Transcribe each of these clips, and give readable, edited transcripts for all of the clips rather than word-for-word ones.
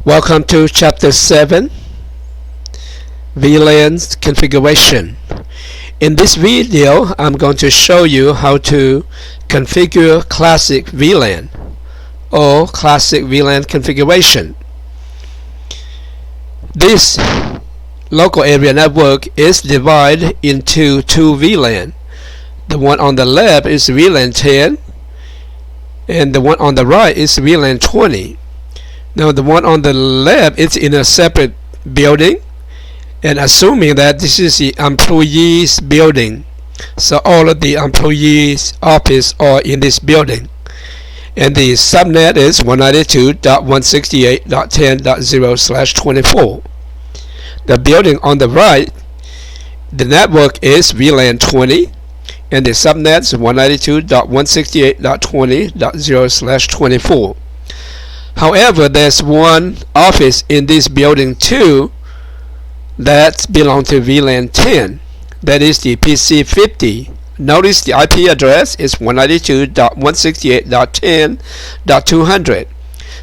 Welcome to Chapter 7, VLAN configuration. In this video, I'm going to show you how to configure classic VLAN or classic VLAN configuration. This local area network is divided into two VLAN. The one on the left is VLAN 10 and the one on the right is VLAN 20. Now the one on the left is in a separate building, and assuming that this is the employees building, so all of the employees office are in this building, and the subnet is 192.168.10.0/24. The building on the right, the network is VLAN 20 and the subnet is 192.168.20.0/24. However, there's one office in this building too that belongs to VLAN 10. That is the PC 50. Notice the IP address is 192.168.10.200.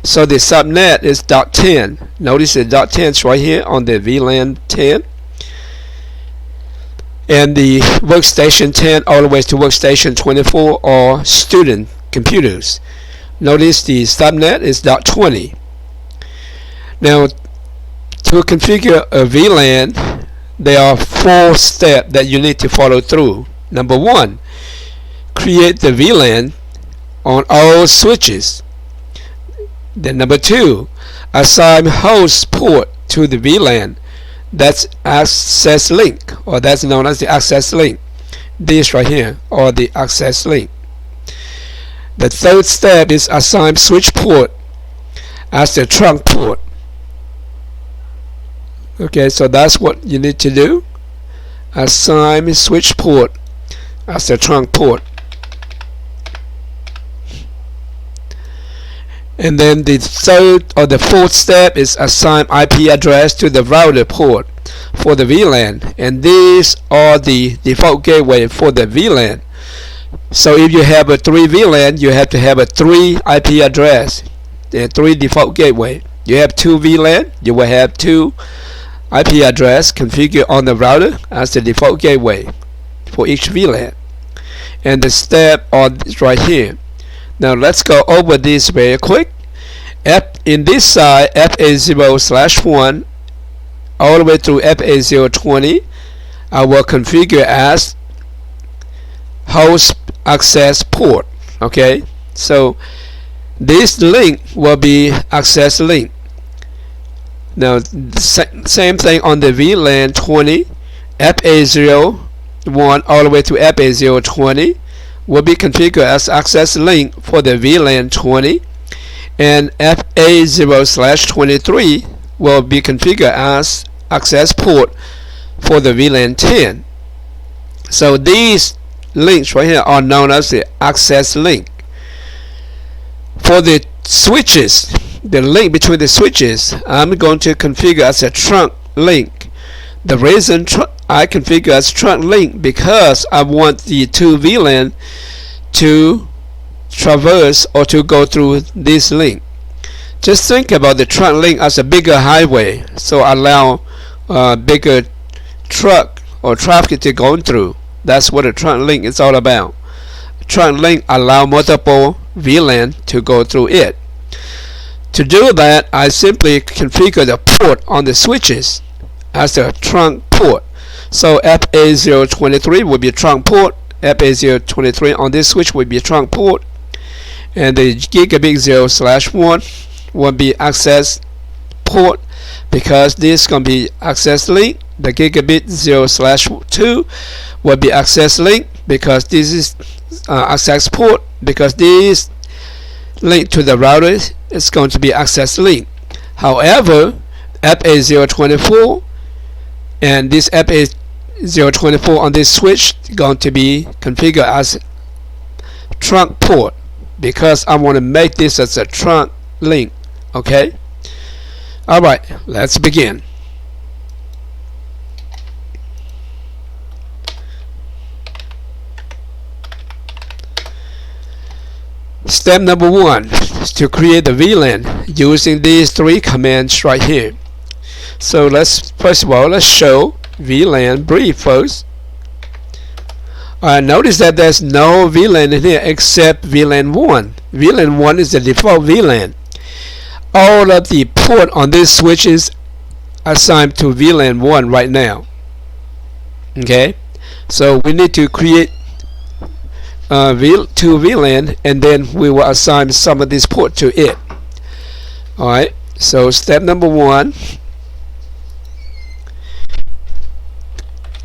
So the subnet is .10. Notice the .10 is right here on the VLAN 10. And the workstation 10 all the way to workstation 24 are student computers. Notice the subnet is .20. Now, to configure a VLAN, there are 4 steps that you need to follow through. Number 1, create the VLAN on all switches. Then number 2, assign host port to the VLAN. That's access link, or that's known as the access link. This right here, or the access link. The third step is assign switch port as the trunk port. Okay, so that's what you need to do. Assign switch port as the trunk port. And then the third or the fourth step is assign IP address to the router port for the VLAN. And these are the default gateway for the VLAN. So if you have a 3 VLAN, you have to have a 3 IP address and 3 default gateway. You have 2 VLAN, you will have 2 IP address configured on the router as the default gateway for each VLAN. And the step on right here. Now let's go over this very quick. In this side, FA0/1 all the way through FA020, I will configure as host access port. Okay, so this link will be access link. Now same thing on the VLAN 20, FA01 all the way to FA020 will be configured as access link for the VLAN 20, and FA0/23 will be configured as access port for the VLAN 10. So these links right here are known as the access link. For the switches, the link between the switches, I'm going to configure as a trunk link. The reason I configure as trunk link because I want the 2 VLAN to traverse or to go through this link. Just think about the trunk link as a bigger highway, so allow bigger truck or traffic to go through. That's what a trunk link is all about. Trunk link allow multiple VLAN to go through it. To do that, I simply configure the port on the switches as the trunk port. So FA023 will be trunk port, FA023 on this switch will be trunk port, and the gigabit 0/1 will be access port because this is going to be access link. The gigabit 0/2 will be access link because this is access port, because this link to the router is going to be access link. However, FA024 and this FA024 on this switch is going to be configured as trunk port because I want to make this as a trunk link. Okay, alright, let's begin. step number 1 is to create the VLAN using these 3 commands right here. So first of all, let's show VLAN brief first. Notice that there's no VLAN in here except VLAN 1. VLAN 1 is the default VLAN. All of the port on this switch is assigned to VLAN 1 right now. Okay, so we need to create 2 VLAN, and then we will assign some of this port to it. Alright, so step number 1,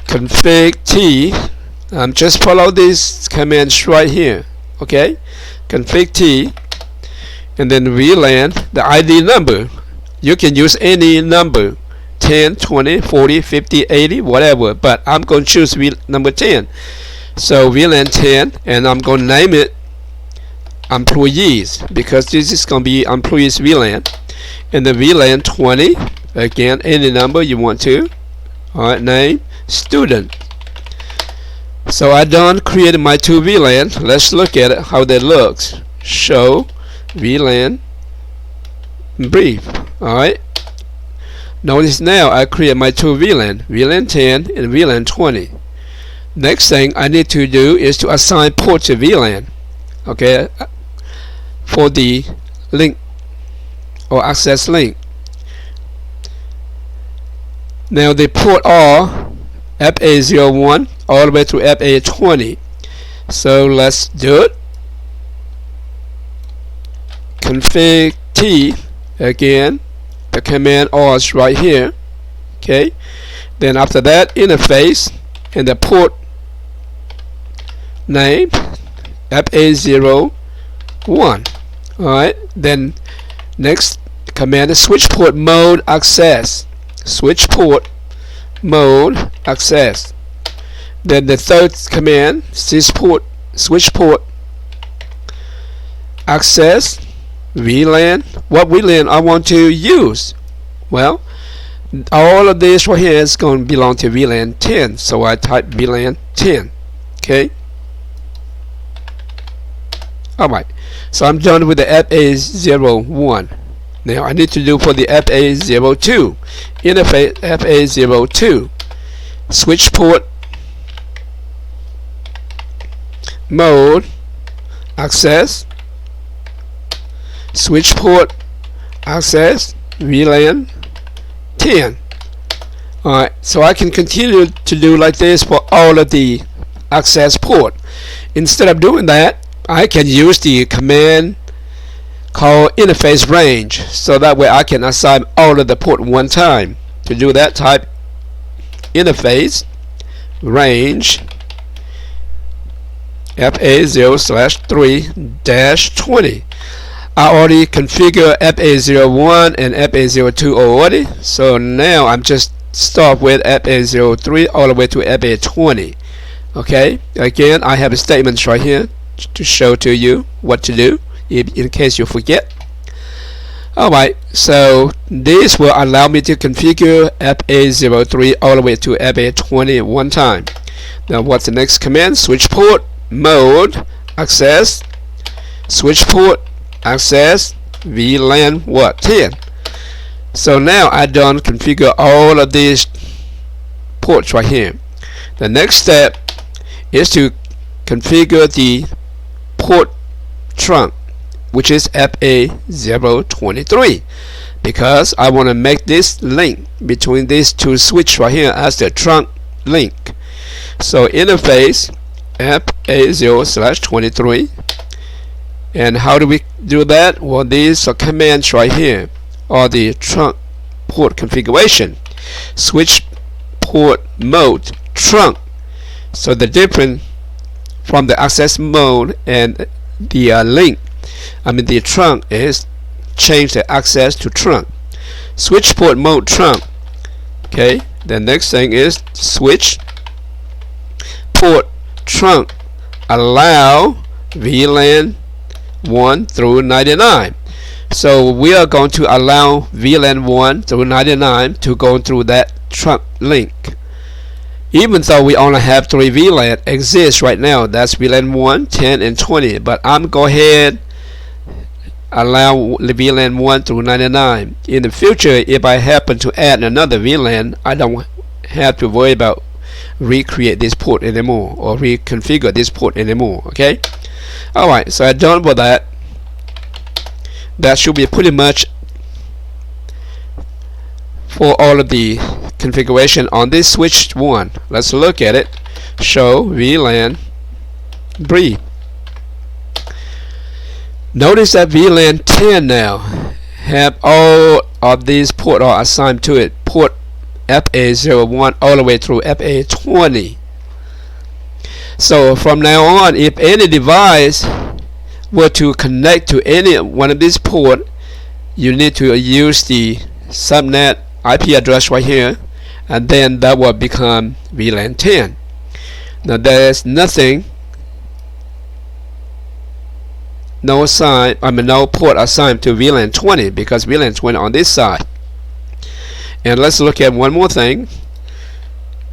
config T. Just follow these commands right here. Okay, config T, and then VLAN, the ID number. You can use any number, 10, 20, 40, 50, 80, whatever, but I'm going to choose number 10. So VLAN 10, and I'm going to name it employees, because this is going to be employees VLAN. And the VLAN 20, again, any number you want to. Alright, name student. So I done created my 2 VLAN. Let's look at it, how that looks. Show VLAN brief. Alright, notice now I create my 2 VLAN, VLAN 10 and VLAN 20. Next thing I need to do is to assign port to VLAN. Okay, for the link or access link. Now the port are FA01 all the way to FA20. So let's do it. Config T, again, the command R is right here. Okay, then after that, interface, and the port name FA01. Alright, then next command is switch port mode access. Switch port mode access. Then the third command, sysport switch port access VLAN. What VLAN I want to use? Well, all of this right here is going to belong to VLAN 10, so I type VLAN 10. Okay. Alright, so I'm done with the FA01. Now I need to do for the FA02. Interface FA02. Switch port mode access. Switch port access VLAN 10. Alright, so I can continue to do like this for all of the access port. Instead of doing that, I can use the command called interface range, so that way I can assign all of the port one time. To do that, type interface range FA0/3-20. I already configured FA01 and FA02 already, so now I'm just start with FA03 all the way to FA20. Okay, again I have a statement right here to show to you what to do in case you forget. Alright, so this will allow me to configure FA03 all the way to FA20 one time. Now what's the next command? Switch port mode access. Switch port access VLAN 10. So now I done configure all of these ports right here. The next step is to configure the port trunk, which is FA023, because I want to make this link between these 2 switches right here as the trunk link. So interface FA0/23. And how do we do that? Well, these are commands right here, or the trunk port configuration. Switch port mode trunk. So the difference from the access mode and the link, the trunk, is change the access to trunk. Switch port mode trunk. Okay, the next thing is switch port trunk allow VLAN 1 through 99. So we are going to allow VLAN 1 through 99 to go through that trunk link, even though we only have 3 VLAN exist right now. That's VLAN 1, 10 and 20, but I'm go ahead allow the VLAN 1 through 99. In the future, if I happen to add another VLAN, I don't have to worry about recreate this port anymore or reconfigure this port anymore. Okay. Alright, so I'm done with that. That should be pretty much for all of the configuration on this switch 1. Let's look at it. Show VLAN brief. Notice that VLAN 10 now have all of these ports are assigned to it. Port FA01 all the way through FA20. So from now on, if any device were to connect to any one of these ports, you need to use the subnet IP address right here, and then that will become VLAN 10. Now there's nothing, no port assigned to VLAN 20 because VLAN 20 on this side. And let's look at one more thing.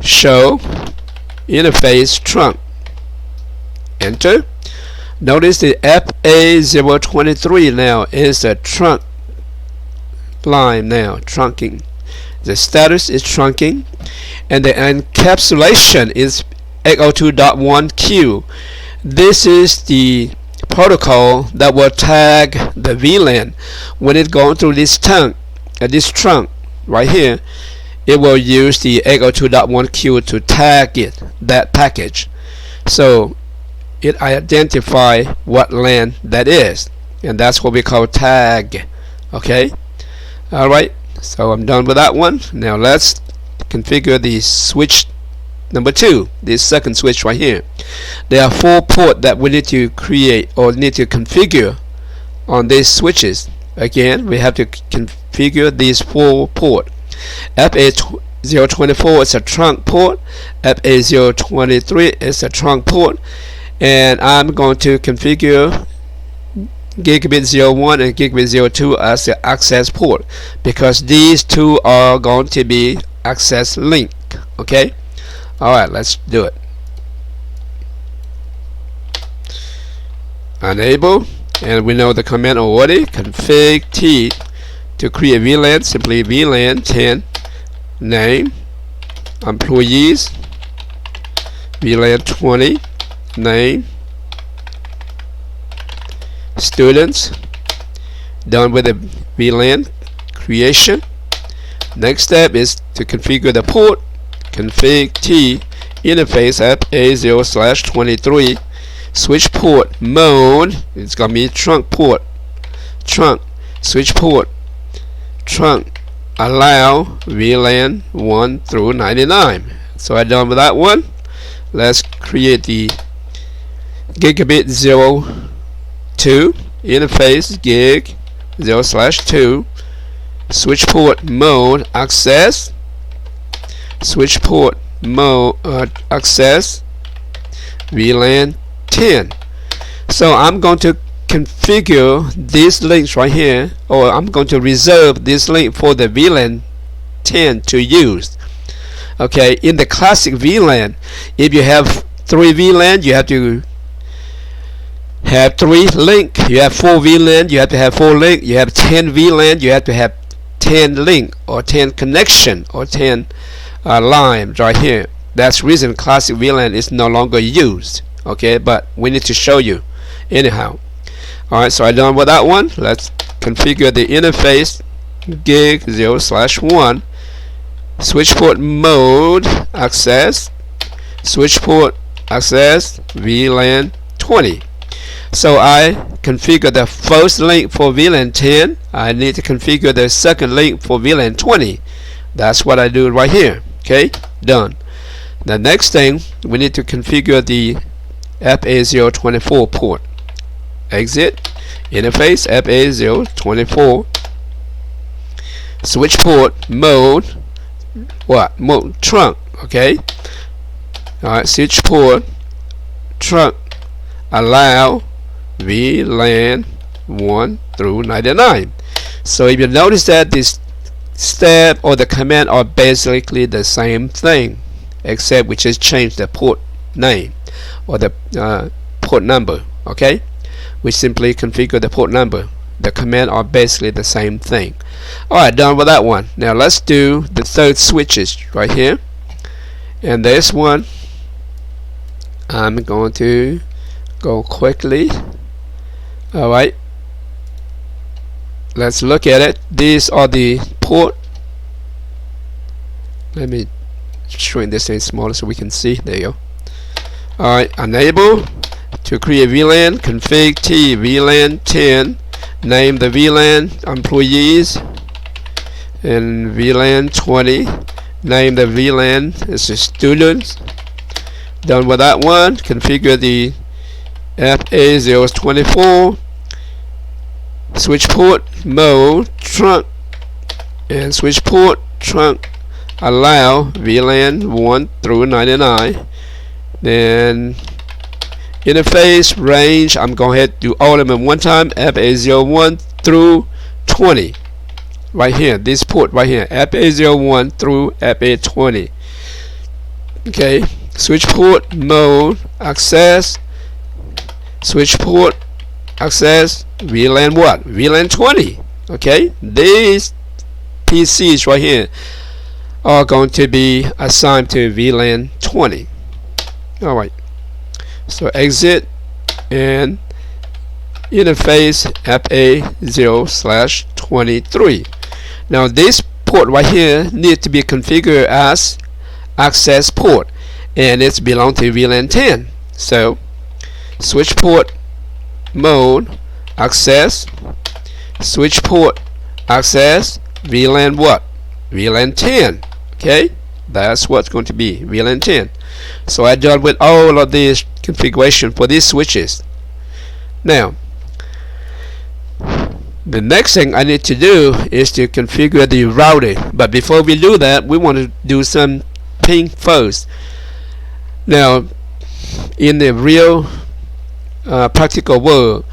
Show interface trunk. Enter. Notice the FA023 now is the trunk line now, trunking. The status is trunking, and the encapsulation is 802.1q. This is the protocol that will tag the VLAN when it's going through this trunk right here. It will use the 802.1q to tag it, that package, so it identify what LAN that is, and that's what we call tag. Okay. Alright, so I'm done with that one. Now let's configure the switch number 2, this second switch right here. There are 4 ports that we need to create or need to configure on these switches. Again, we have to configure these 4 ports. FA024 is a trunk port, FA023 is a trunk port, and I'm going to configure gigabit 01 and gigabit 02 as the access port because these two are going to be access link. Okay. Alright, let's do it. Enable, and we know the command already. Config T to create VLAN, simply VLAN 10 name, employees, VLAN 20 name, students. Done with the VLAN creation. Next step is to configure the port. Config T interface FA0/23 switch port mode. It's gonna be trunk port, trunk switch port, trunk allow VLAN 1 through 99. So I'm done with that one. Let's create the gigabit 02 interface gig 0/2 switch port mode access, switch port mode access VLAN 10. So I'm going to configure these links right here, or I'm going to reserve this link for the VLAN 10 to use. Okay, in the classic VLAN, if you have 3 VLAN, you have to have 3 link. You have 4 VLAN, you have to have 4 link. You have 10 VLAN, you have to have 10 link or 10 connection or 10 lines right here. That's the reason classic VLAN is no longer used. Okay, but we need to show you anyhow. Alright, so I'm done with that one. Let's configure the interface gig 0/1 switch port mode access, switch port access VLAN 20. So I configure the first link for VLAN 10. I need to configure the second link for VLAN 20. That's what I do right here. Okay, done. The next thing, we need to configure the FA024 port. Exit interface FA024 switch port mode mode trunk. Okay. Alright, switch port trunk allow VLAN 1 through 99. So if you notice that this step or the command are basically the same thing, except we just change the port name or the port number. Okay, we simply configure the port number the command are basically the same thing. Alright, done with that one. Now let's do the third switches right here. And this one I'm going to go quickly. Alright, let's look at it. These are the port. Let me shrink this thing smaller so we can see. There you go. Alright, enable to create VLAN, config T VLAN 10, name the VLAN employees, and VLAN 20, name the VLAN as the students. Done with that one. Configure the FA024 switch port mode trunk, and switch port trunk allow VLAN 1 through 99. Then interface range, I'm going to do all of them one time. FA01 through 20 right here, this port right here, FA01 through FA20. Okay, switch port mode access, switch port access VLAN what? VLAN 20. Okay, these PCs right here are going to be assigned to VLAN 20. Alright, so exit and interface FA0/23. Now this port right here needs to be configured as access port, and it's belong to VLAN 10. So switch port mode access, switch port access VLAN what? VLAN 10. Okay, that's what's going to be VLAN 10. So I done with all of this configuration for these switches. Now the next thing I need to do is to configure the router, but before we do that, we want to do some ping first. Now in the real practical world,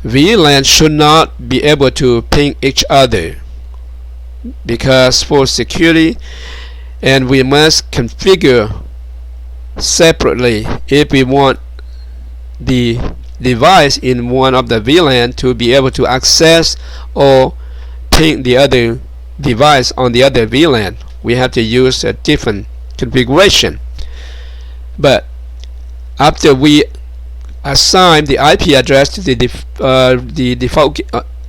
VLAN should not be able to ping each other, because for security, and we must configure separately if we want the device in one of the VLAN to be able to access or ping the other device on the other VLAN. We have to use a different configuration. But after we assign the IP address to the default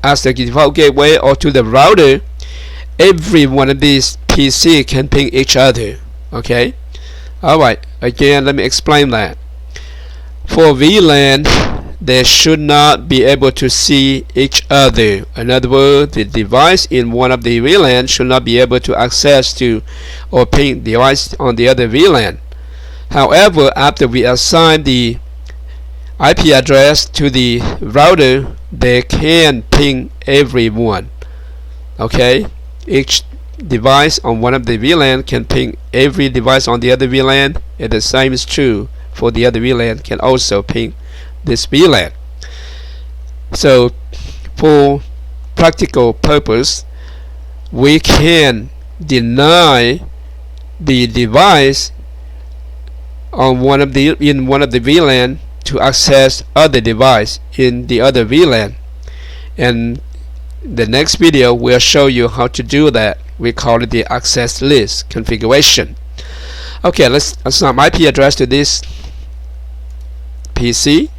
as the default gateway or to the router, every one of these PC can ping each other. Okay. Alright, again let me explain that. For VLAN, they should not be able to see each other. In other words, the device in one of the VLAN should not be able to access to or ping the device on the other VLAN. However, after we assign the IP address to the router, they can ping everyone. Okay, each device on one of the VLAN can ping every device on the other VLAN, and the same is true for the other VLAN can also ping this VLAN. So for practical purpose, we can deny the device on one of the VLAN to access other device in the other VLAN, and the next video will show you how to do that. We call it the access list configuration. Okay, let's assign IP address to this PC.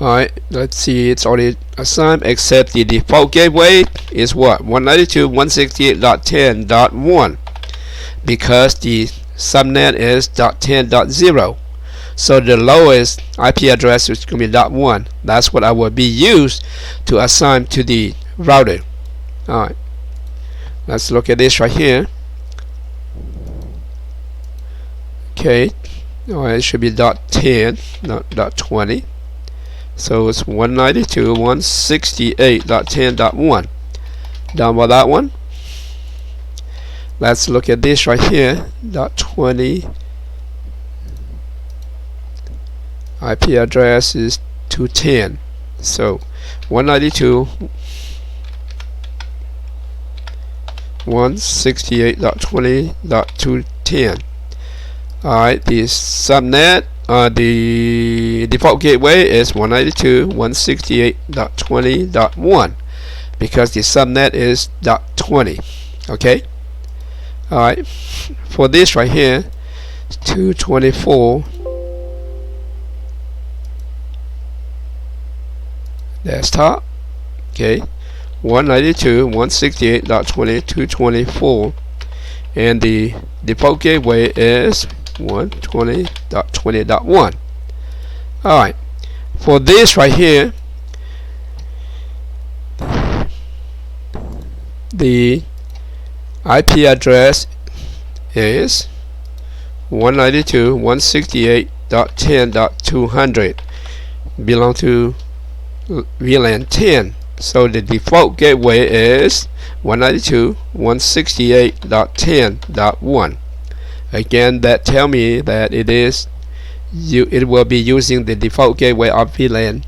Alright, let's see, it's already assigned, except the default gateway is what? 192.168.10.1, because the subnet is .10.0. So the lowest IP address is going to be .1. That's what I will be used to assign to the router. Alright, let's look at this right here. Okay, alright, it should be .10, not .20. So it's 192.168.10.1. Done with that one. Let's look at this right here. .20 IP address is 210. So 192.168.20.210. Alright, the subnet the default gateway is 192.168.20.1 because the subnet is .20. Okay. All right. For this right here, 224. Desktop. Okay. 192.168.20.224, and the default gateway is 120.20.1. Alright, for this right here, the IP address is 192.168.10.200, belong to VLAN 10. So the default gateway is 192.168.10.1. Again, that tell me that it will be using the default gateway of VLAN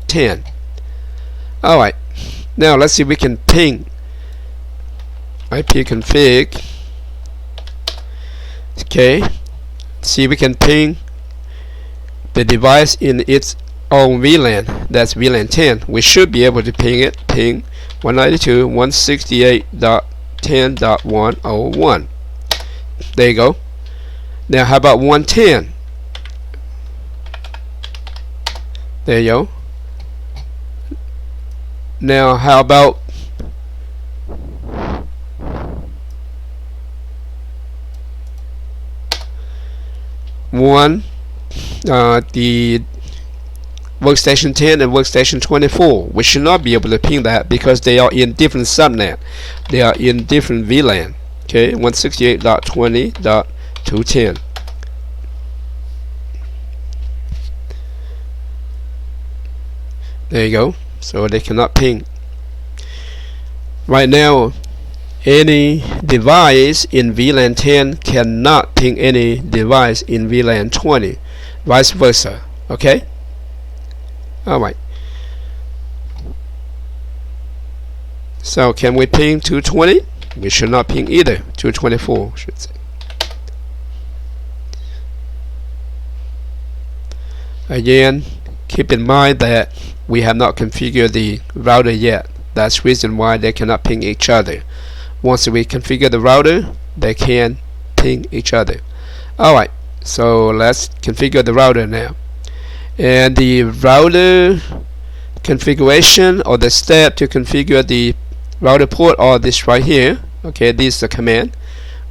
10. Alright, now let's see if we can ping ipconfig. Okay, see if we can ping the device in its own VLAN. That's VLAN 10. We should be able to ping it. Ping 192.168.10.101. There you go. Now how about 110? There you go. Now how about the workstation 10 and workstation 24? We should not be able to ping that because they are in different subnet. They are in different VLAN. Okay, 168.20.210. There you go. So they cannot ping. Right now, any device in VLAN 10 cannot ping any device in VLAN 20. Vice versa. Okay? Alright. So can we ping 220? We should not ping either. 224 should say. Again, keep in mind that we have not configured the router yet. That's the reason why they cannot ping each other. Once we configure the router, they can ping each other. Alright, so let's configure the router now. And the router configuration, or the step to configure the router port, are this right here. Okay, this is the command.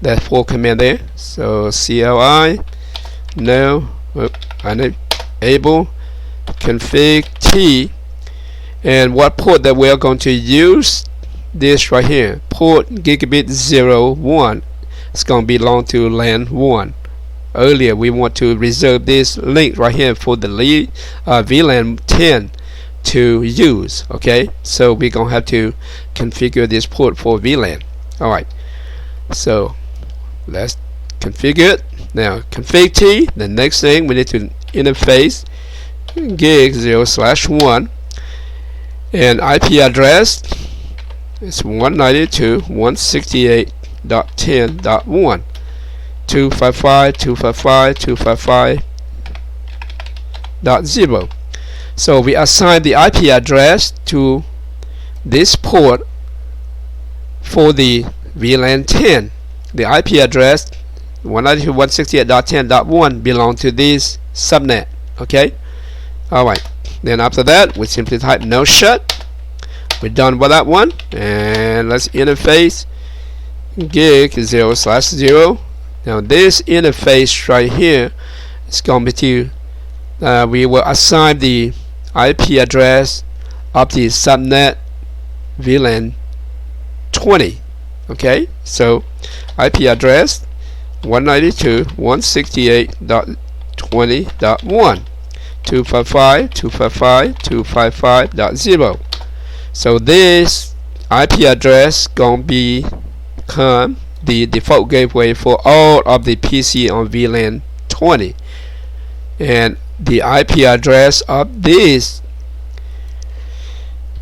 That port command there. So CLI no enable config T, and what port that we are going to use, this right here, port gigabit 01. It's going to belong to LAN 1. Earlier we want to reserve this link right here for the VLAN 10 to use. Okay, so we're gonna have to configure this port for VLAN. Alright, so let's configure it. Now config T, the next thing we need to interface gig 0/1, and IP address is 192.168.10.1. 255.255.255.0. So we assign the IP address to this port for the VLAN 10. The IP address 192.168.10.1 belong to this subnet. Okay. Alright. Then after that, we simply type no shut. We're done with that one. And let's interface gig 0/0. Now this interface right here is going to be to we will assign the IP address of the subnet VLAN 20. Okay, so IP address 192.168.20.1, 255.255.255.0. So this IP address gonna become the default gateway for all of the PC on VLAN 20, and the IP address of this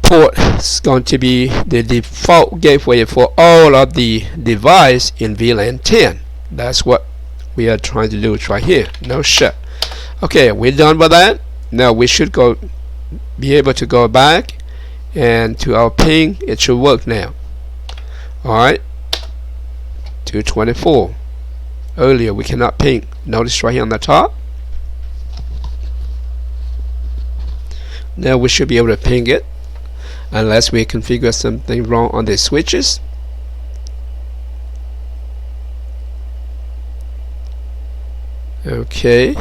port is going to be the default gateway for all of the device in VLAN 10. That's what we are trying to do right here. No shut. Okay, we're done with that. Now we should be able to go back and to our ping. It should work now. Alright, 224. Earlier we cannot ping. Notice right here on the top. Now we should be able to ping it, unless we configure something wrong on the switches. Okay,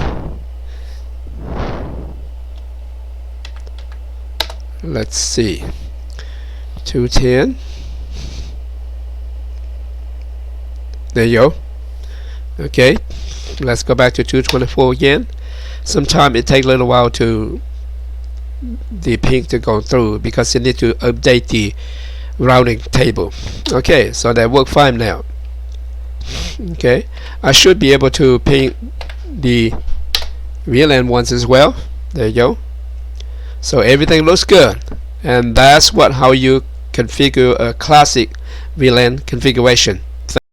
let's see, 210. There you go. Okay, let's go back to 224 again. Sometimes it takes a little while to the ping to go through because you need to update the routing table. Okay, so that worked fine now. Okay, I should be able to ping the VLAN ones as well. There you go. So everything looks good, and that's how you configure a classic VLAN configuration.